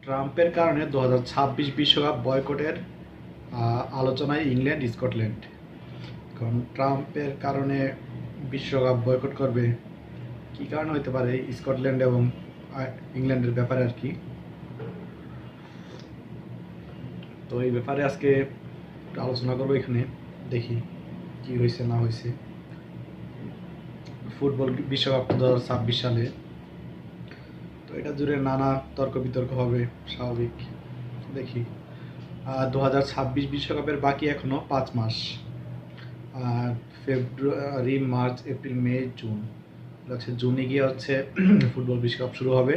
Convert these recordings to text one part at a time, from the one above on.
ট্রাম্পের কারণে 2026 বিশ্বকাপ বয়কটের আলোচনায় ইংল্যান্ড স্কটল্যান্ড। কারণ ট্রাম্পের কারণে বিশ্বকাপ বয়কট করবে, কি কারণ হতে পারে স্কটল্যান্ড এবং ইংল্যান্ডের ব্যাপারে আর কি। তো এই ব্যাপারে আজকে আলোচনা করবো এখানে, দেখি কি হয়েছে না হয়েছে ফুটবল বিশ্বকাপ 2026 সালে। তো এটা জুড়ে নানা তর্ক বিতর্ক হবে, স্বাভাবিক। দেখি 2026 বিশ্বকাপের বাকি এখনো 5 মাস। ফেব্রুয়ারি, মার্চ, এপ্রিল, মে, জুন, হচ্ছে জুনে গিয়ে হচ্ছে ফুটবল বিশ্বকাপ শুরু হবে।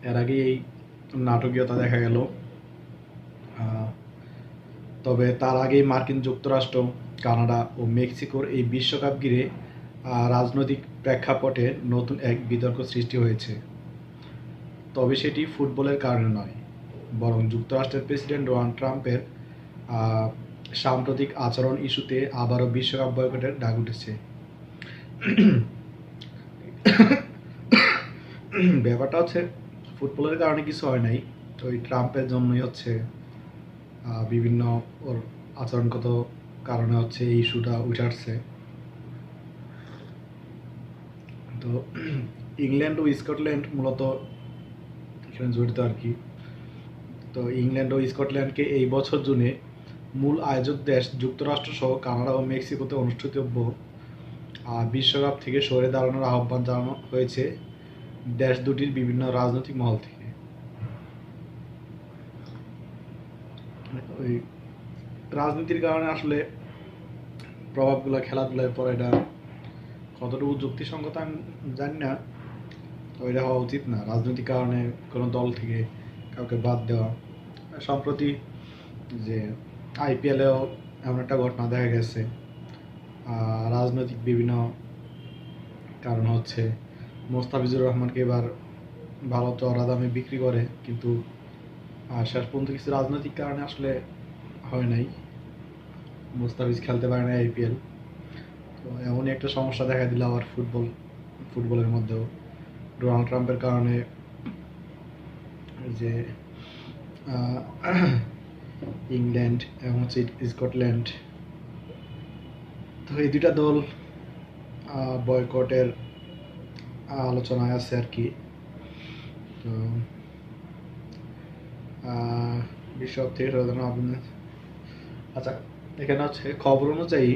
এর আগে এই নাটকীয়তা দেখা গেল। তবে তার আগেই মার্কিন যুক্তরাষ্ট্র, কানাডা ও মেক্সিকোর এই বিশ্বকাপ ঘিরে রাজনৈতিক প্রেক্ষাপটে নতুন এক বিতর্ক সৃষ্টি হয়েছে। তবে সেটি ফুটবলের কারণে নয়, বরং যুক্তরাষ্ট্রের প্রেসিডেন্ট ডোনাল্ড ট্রাম্পের সাম্প্রতিক আচরণ ইস্যুতে আবারও বিশ্বকাপ বয়কটের ডাক উঠেছে। ব্যাপারটা হচ্ছে ফুটবলের কারণে কিছু হয় নাই, তো ওই ট্রাম্পের জন্যই হচ্ছে বিভিন্ন ওর আচরণগত কারণে হচ্ছে এই ইস্যুটা উঠে আসছে। তো ইংল্যান্ড ও স্কটল্যান্ড মূলত এখানে জড়িত আর কি। তো ইংল্যান্ড ও স্কটল্যান্ডকে এই বছর জুনে মূল আয়োজক দেশ যুক্তরাষ্ট্র সহ কানাডা ও মেক্সিকোতে অনুষ্ঠিতব্য বিশ্বকাপ থেকে সরে দাঁড়ানোর আহ্বান জানানো হয়েছে দেশ দুটির বিভিন্ন রাজনৈতিক মহল থেকে। ওই রাজনীতির কারণে আসলে প্রভাবগুলো খেলাধুলায় পড়ে, এটা কতটুকু যুক্তিসঙ্গত আমি জানি না। তো এটা হওয়া উচিত না, রাজনৈতিক কারণে কোনো দল থেকে কাউকে বাদ দেওয়া। সম্প্রতি যে আইপিএলেও এমন একটা ঘটনা দেখা গেছে, রাজনৈতিক বিভিন্ন কারণ হচ্ছে মোস্তাফিজুর রহমানকে এবার ভালো চড়া দামে বিক্রি করে, কিন্তু শেষ পর্যন্ত কিছু রাজনৈতিক কারণে আসলে হয় নাই, মোস্তাফিজ খেলতে পারে না আইপিএল। তো এমনই একটা সমস্যা দেখা দিল আবার ফুটবলের মধ্যেও ডোনাল্ড ট্রাম্পের কারণে। যে ইংল্যান্ড এবং হচ্ছে স্কটল্যান্ড, তো এই দুইটা দল বয়কটের আলোচনায় আছে আর কি। তো বিশ্বকাপ থেকে আচ্ছা, এখানে হচ্ছে খবর অনুযায়ী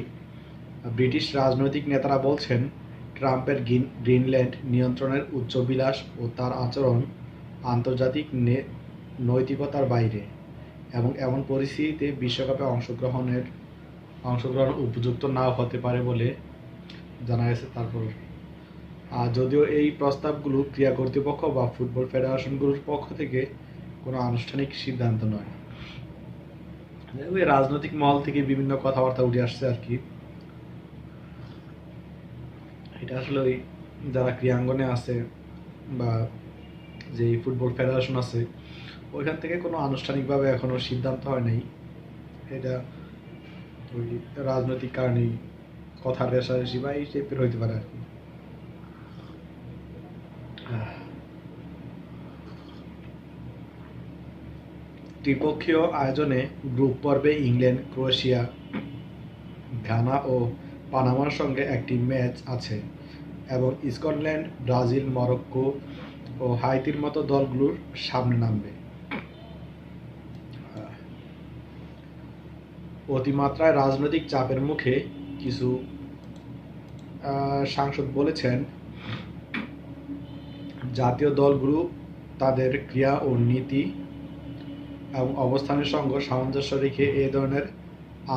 ব্রিটিশ রাজনৈতিক নেতারা বলছেন ট্রাম্পের গ্রিনল্যান্ড নিয়ন্ত্রণের উচ্চবিলাস ও তার আচরণ আন্তর্জাতিক নৈতিকতার বাইরে, এবং এমন পরিস্থিতিতে বিশ্বকাপে অংশগ্রহণ উপযুক্ত নাও হতে পারে বলে জানা গেছে। তারপর যদিও এই প্রস্তাবগুলো ক্রীড়া কর্তৃপক্ষ বা ফুটবল ফেডারেশনগুলোর পক্ষ থেকে কোনো আনুষ্ঠানিক সিদ্ধান্ত নয়, ওই রাজনৈতিক মহল থেকে বিভিন্ন কথাবার্তা উঠে আসছে আর কি। এটা আসলে ওই যারা ক্রীড়াঙ্গনে আছে বা যে ফুটবল ফেডারেশন আছে ওইখান থেকে কোনো আনুষ্ঠানিকভাবে এখনো সিদ্ধান্ত হয় নাই। এটা ওই রাজনৈতিক কারণেই কথা রেশারেশি বা এই টাইপের হইতে পারে আর কি। ত্রিপক্ষীয় আয়োজনে গ্রুপ পর্বে ইংল্যান্ড, ক্রোয়েশিয়া, ঘানা ও পানামার সঙ্গে একটি ম্যাচ আছে, এবং স্কটল্যান্ড, ব্রাজিল, মরক্কো ও হাইতির মতো দলগুলোর সামনে নামবে। অতিমাত্রায় রাজনৈতিক চাপের মুখে কিছু সাংসদ বলেছেন জাতীয় দলগুলো তাদের ক্রিয়া ও নীতি এবং অবস্থানের সঙ্গে সামঞ্জস্য রেখে এ ধরনের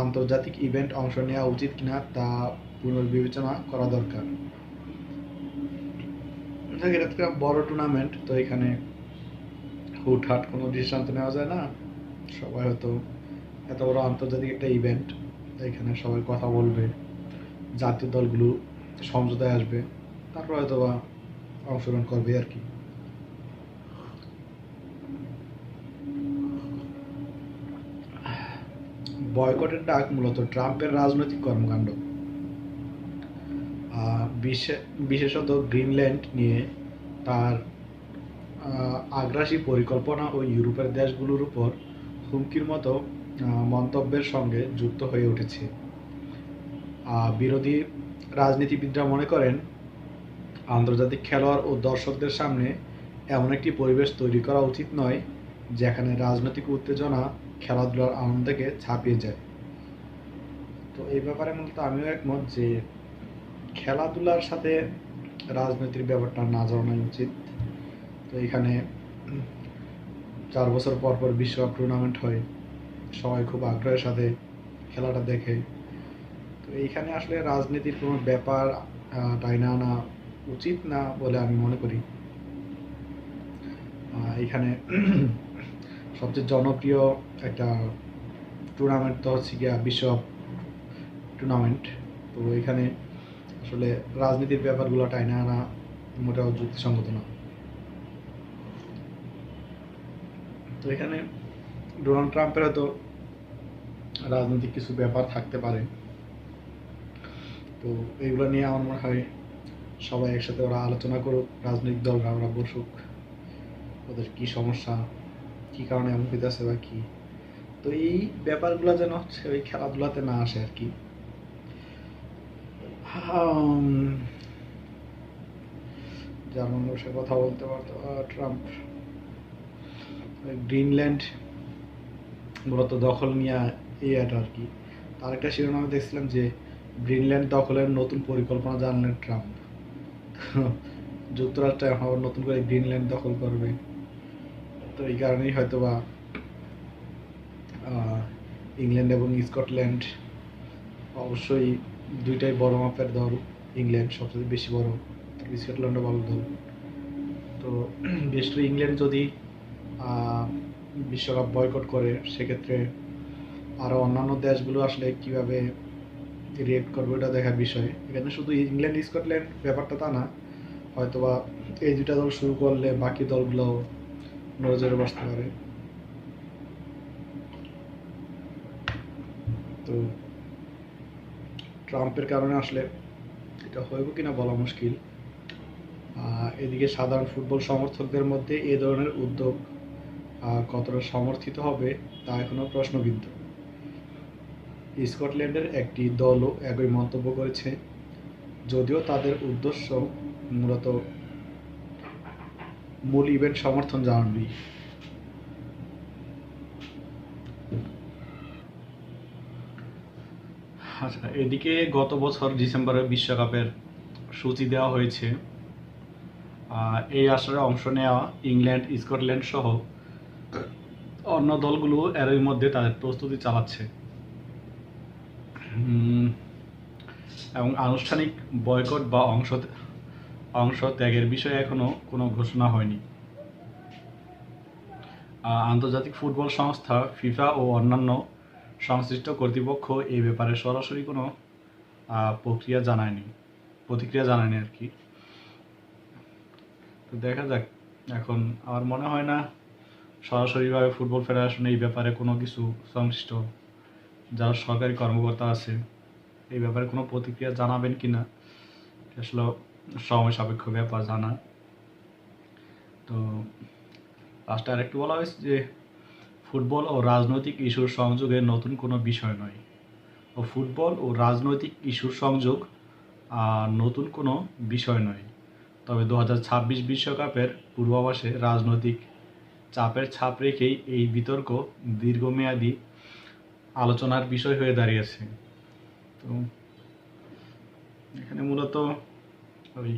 আন্তর্জাতিক ইভেন্ট অংশ নেওয়া উচিত কিনা তা পুনর্বিবেচনা করা দরকার। এটা একটা বড় টুর্নামেন্ট, তো এখানে হুটহাট কোনো ডিসিশন তো নেওয়া যায় না। সবাই হয়তো এত বড় আন্তর্জাতিক একটা ইভেন্ট, এখানে সবাই কথা বলবে, জাতীয় দলগুলো সমঝোতায় আসবে, তারপর হয়তো বা অংশগ্রহণ করবে আর কি। বয়কটের ডাক মূলত ট্রাম্পের রাজনৈতিক কর্মকাণ্ড, বিশেষত গ্রিনল্যান্ড নিয়ে তার আগ্রাসী পরিকল্পনা ও ইউরোপের দেশগুলোর উপর হুমকির মতো মন্তব্যের সঙ্গে যুক্ত হয়ে উঠেছে। বিরোধী রাজনীতিবিদরা মনে করেন, আন্তর্জাতিক খেলোয়াড় ও দর্শকদের সামনে এমন একটি পরিবেশ তৈরি করা উচিত নয় যেখানে রাজনৈতিক উত্তেজনা খেলাধুলার আনন্দকে ছাপিয়ে যায়। তো এই ব্যাপারে মূলত আমিও একমত যে খেলাধুলার সাথে রাজনীতির ব্যাপারটা না জড়ানোই উচিত। তো এখানে 4 বছর পর পর বিশ্বকাপ টুর্নামেন্ট হয়, সবাই খুব আগ্রহের সাথে খেলাটা দেখে। তো এইখানে আসলে রাজনীতির কোনো ব্যাপার টাইনা আনা উচিত না বলে আমি মনে করি। এখানে সবচেয়ে জনপ্রিয় একটা টুর্নামেন্ট তো হচ্ছে গিয়া বিশ্বকাপ টুর্নামেন্ট। তো এখানে আসলে রাজনীতির ব্যাপারগুলো টাইনা আনা মোটেও যুক্তিসঙ্গত না। তো এখানে ডোনাল্ড ট্রাম্পের হয়তো রাজনৈতিক কিছু ব্যাপার থাকতে পারে। তো এইগুলো নিয়ে আমার মনে হয় সবাই একসাথে ওরা আলোচনা করুক, রাজনৈতিক দলরা ওরা বসুক, ওদের কি সমস্যা, কি কারণে এমন হইতেছে বা কি। তো এই ব্যাপারগুলো যেন হচ্ছে ওই খেলাধুলাতে না আসে আর কি। জার্মান বসে কথা বলতে পারতো ট্রাম্প। গ্রিনল্যান্ড মূলত দখল নিয়ে এটা আর কি। তার একটা শিরোনামে দেখছিলাম যে গ্রিনল্যান্ড দখলের নতুন পরিকল্পনা জানালেন ট্রাম্প। যুক্তরাষ্ট্র এখন আবার নতুন করে গ্রিনল্যান্ড দখল করবে। তো এই কারণেই হয়তো বা ইংল্যান্ড এবং স্কটল্যান্ড, অবশ্যই দুইটাই বড় মাপের দল। ইংল্যান্ড সবচেয়ে বেশি বড়, স্কটল্যান্ডও ভালো দল। তো বিশেষ করে ইংল্যান্ড যদি বিশ্বকাপ বয়কট করে, সেক্ষেত্রে আরও অন্যান্য দেশগুলো আসলে কীভাবে রিয়েক্ট করবে ওটা দেখার বিষয়। এখানে শুধু ইংল্যান্ড স্কটল্যান্ড ব্যাপারটা তা না, হয়তোবা এই দুটা দল শুরু করলে বাকি দলগুলো নজরে বসতে পারে। তো ট্রাম্পের কারণে আসলে এটা হইব কিনা বলা মুশকিল। এদিকে সাধারণ ফুটবল সমর্থকদের মধ্যে এ ধরনের উদ্যোগ কতটা সমর্থিত হবে তা এখনও প্রশ্নবিদ্ধ। স্কটল্যান্ডের একটি দলও একই মন্তব্য করেছে, যদিও তাদের উদ্দেশ্য মূলত মূল ইভেন্ট সমর্থন জানানোই। আচ্ছা, এদিকে গত বছর ডিসেম্বরে বিশ্বকাপের সূচি দেওয়া হয়েছে। এই আসরে অংশ নেওয়া ইংল্যান্ড, স্কটল্যান্ড সহ অন্য দলগুলো এরই মধ্যে তাদের প্রস্তুতি চালাচ্ছে এবং আনুষ্ঠানিক বয়কট বা অংশ ত্যাগের বিষয়ে এখনো কোনো ঘোষণা হয়নি। আন্তর্জাতিক ফুটবল সংস্থা ফিফা ও অন্যান্য সংশ্লিষ্ট কর্তৃপক্ষ এই ব্যাপারে সরাসরি কোনো প্রতিক্রিয়া জানায়নি আর কি। তো দেখা যাক। এখন আমার মনে হয় না সরাসরিভাবে ফুটবল ফেডারেশন এই ব্যাপারে কোনো কিছু সংশ্লিষ্ট যারা সরকারি কর্মকর্তা আছে এই ব্যাপারে কোনো প্রতিক্রিয়া জানাবেন কিনা আসলে সময় সাপেক্ষ ব্যাপার জানা। তো লাস্টে আরেকটু বলা হয়েছে যে ফুটবল ও রাজনৈতিক ইস্যুর সংযোগে নতুন কোনো বিষয় নয়, ও ফুটবল ও রাজনৈতিক ইস্যুর সংযোগ নতুন কোনো বিষয় নয়। তবে 2026 বিশ্বকাপের পূর্বাভাসে রাজনৈতিক চাপের ছাপ রেখেই এই বিতর্ক দীর্ঘমেয়াদী আলোচনার বিষয় হয়ে দাঁড়িয়েছে। তো এখানে মূলত ওই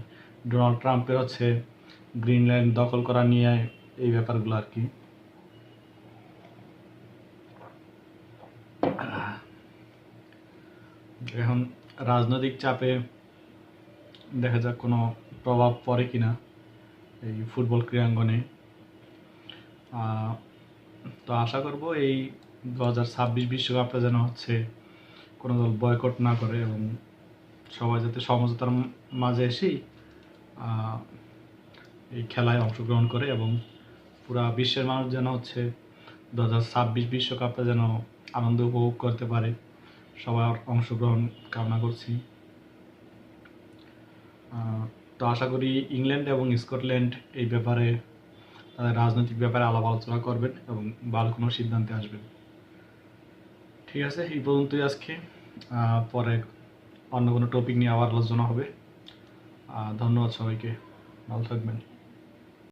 ডোনাল্ড ট্রাম্পের হচ্ছে গ্রিনল্যান্ড দখল করা নিয়ে এই ব্যাপারগুলো আর কি। এখন রাজনৈতিক চাপে দেখা যাক কোনো প্রভাব পড়ে কিনা এই ফুটবল ক্রীড়াঙ্গনে। তো আশা করব এই 2026 বিশ্বকাপটা যেন হচ্ছে কোনো দল বয়কট না করে এবং সবাই যাতে সমঝোতার মাঝে এসেই এই খেলায় অংশগ্রহণ করে এবং পুরা বিশ্বের মানুষ যেন হচ্ছে 2026 বিশ্বকাপটা যেন আনন্দ উপভোগ করতে পারে। সবার অংশগ্রহণ কামনা করছি। তো আশা করি ইংল্যান্ড এবং স্কটল্যান্ড এই ব্যাপারে তাদের রাজনৈতিক ব্যাপারে আলাপ আলোচনা করবেন এবং ভালো কোনো সিদ্ধান্তে আসবেন। ঠিক আছে, এই পর্যন্তই আজকে। পরে অন্য কোনো টপিক নিয়ে আবার আলোচনা হবে। ধন্যবাদ সবাইকে, ভালো থাকবেন।